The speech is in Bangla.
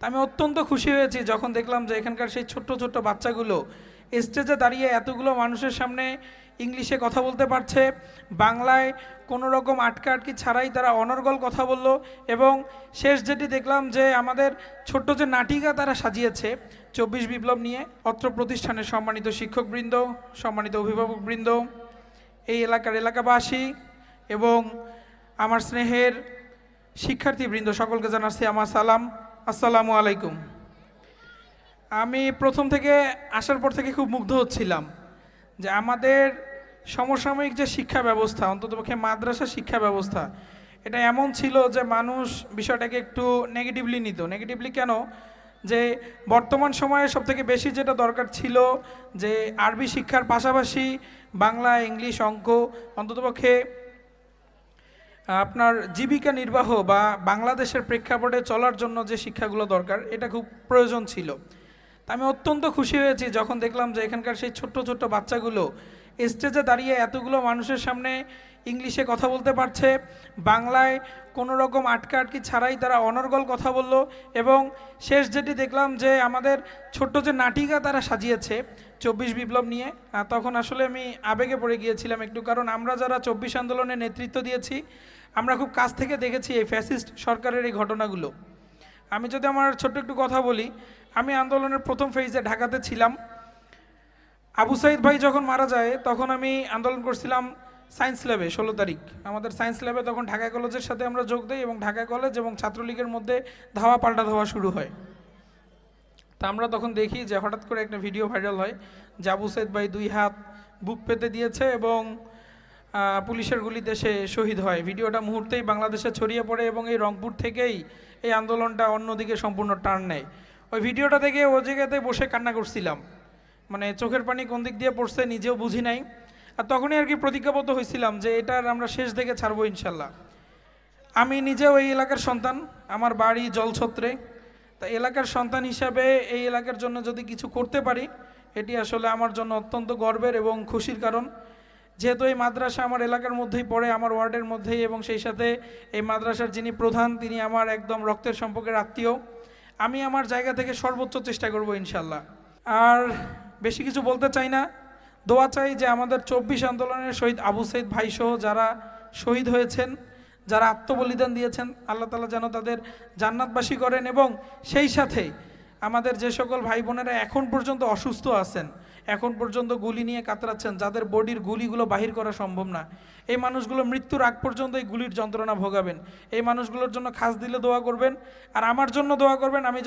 আমি অত্যন্ত খুশি হয়েছি যখন দেখলাম যে এখানকার সেই ছোট্ট ছোট্ট বাচ্চাগুলো স্টেজে দাঁড়িয়ে এতগুলো মানুষের সামনে ইংলিশে কথা বলতে পারছে, বাংলায় কোনো রকম আটকা আটকি ছাড়াই তারা অনর্গল কথা বলল। এবং শেষ যেটি দেখলাম যে আমাদের ছোট্ট যে নাটিকা তারা সাজিয়েছে ২৪ বিপ্লব নিয়ে, অত্র প্রতিষ্ঠানের সম্মানিত শিক্ষকবৃন্দ, সম্মানিত অভিভাবকবৃন্দ, এই এলাকাবাসী এবং আমার স্নেহের শিক্ষার্থীবৃন্দ, সকলকে জানাচ্ছি আমার সালাম, আসসালামু আলাইকুম। আমি প্রথম থেকে আসার পর থেকে খুব মুগ্ধ হচ্ছিলাম যে আমাদের সমসাময়িক যে শিক্ষা ব্যবস্থা, অন্ততপক্ষে মাদ্রাসা শিক্ষা ব্যবস্থা, এটা এমন ছিল যে মানুষ বিষয়টাকে একটু নেগেটিভলি নিত। নেগেটিভলি কেন? যে বর্তমান সময়ে সবথেকে বেশি যেটা দরকার ছিল যে আরবি শিক্ষার পাশাপাশি বাংলা, ইংলিশ, অঙ্ক, অন্ততপক্ষে আপনার জীবিকা নির্বাহ বা বাংলাদেশের প্রেক্ষাপটে চলার জন্য যে শিক্ষাগুলো দরকার, এটা খুব প্রয়োজন ছিল। তা আমি অত্যন্ত খুশি হয়েছি যখন দেখলাম যে এখানকার সেই ছোট্ট ছোট্ট বাচ্চাগুলো স্টেজে দাঁড়িয়ে এতগুলো মানুষের সামনে ইংলিশে কথা বলতে পারছে, বাংলায় কোনো রকম আটকা আটকি ছাড়াই তারা অনর্গল কথা বলল। এবং শেষ যেটি দেখলাম যে আমাদের ছোট্ট যে নাটিকা তারা সাজিয়েছে ২৪ বিপ্লব নিয়ে, তখন আসলে আমি আবেগে পড়ে গিয়েছিলাম একটু। কারণ আমরা যারা ২৪ আন্দোলনে নেতৃত্ব দিয়েছি, আমরা খুব কাছ থেকে দেখেছি এই ফ্যাসিস্ট সরকারের এই ঘটনাগুলো। আমি যদি আমার ছোট্ট একটু কথা বলি, আমি আন্দোলনের প্রথম ফেজে ঢাকাতে ছিলাম। আবু সাইদ ভাই যখন মারা যায় তখন আমি আন্দোলন করছিলাম সায়েন্স ল্যাবে। ১৬ তারিখ আমাদের সায়েন্স ল্যাবে তখন ঢাকা কলেজের সাথে আমরা যোগ দিই এবং ঢাকা কলেজ এবং ছাত্রলীগের মধ্যে ধাওয়া পাল্টা ধাওয়া শুরু হয়। তা আমরা তখন দেখি যে হঠাৎ করে একটা ভিডিও ভাইরাল হয় যে আবু সাইদ ভাই ২ হাত বুক পেতে দিয়েছে এবং পুলিশের গুলিতে সে শহীদ হয়। ভিডিওটা মুহূর্তেই বাংলাদেশে ছড়িয়ে পড়ে এবং এই রংপুর থেকেই এই আন্দোলনটা অন্যদিকে সম্পূর্ণ টার্ন নেয়। ওই ভিডিওটা দেখে ও জায়গাতে বসে কান্না করছিলাম, মানে চোখের পানি কোন দিক দিয়ে পড়ছে নিজেও বুঝি নাই। আর তখনই আর কি প্রতিজ্ঞাবদ্ধ হয়েছিলাম যে এটার আমরা শেষ দেখে ছাড়বো ইনশাল্লাহ। আমি নিজেও এই এলাকার সন্তান, আমার বাড়ি জলছত্রে। তা এলাকার সন্তান হিসাবে এই এলাকার জন্য যদি কিছু করতে পারি, এটি আসলে আমার জন্য অত্যন্ত গর্বের এবং খুশির কারণ। যেহেতু এই মাদ্রাসা আমার এলাকার মধ্যেই পড়ে, আমার ওয়ার্ডের মধ্যেই, এবং সেই সাথে এই মাদ্রাসার যিনি প্রধান তিনি আমার একদম রক্তের সম্পর্কের আত্মীয়, আমি আমার জায়গা থেকে সর্বোচ্চ চেষ্টা করব ইনশাল্লাহ। আর বেশি কিছু বলতে চাই না, দোয়া চাই যে আমাদের ২৪ আন্দোলনের শহীদ আবু সাইদ ভাইসহ যারা শহীদ হয়েছেন, যারা আত্মবলিদান দিয়েছেন, আল্লাহ তাআলা যেন তাদের জান্নাতবাসী করেন। এবং সেই সাথে আমাদের যে সকল ভাই বোনেরা এখন পর্যন্ত অসুস্থ আছেন, এখন পর্যন্ত গুলি নিয়ে কাতরাচ্ছেন, যাদের বডির গুলিগুলো বাহির করা সম্ভব না, এই মানুষগুলো মৃত্যুর আগ পর্যন্ত এই গুলির যন্ত্রণা ভোগাবেন। এই মানুষগুলোর জন্য খাস দিলে দোয়া করবেন, আর আমার জন্য দোয়া করবেন, আমি যেন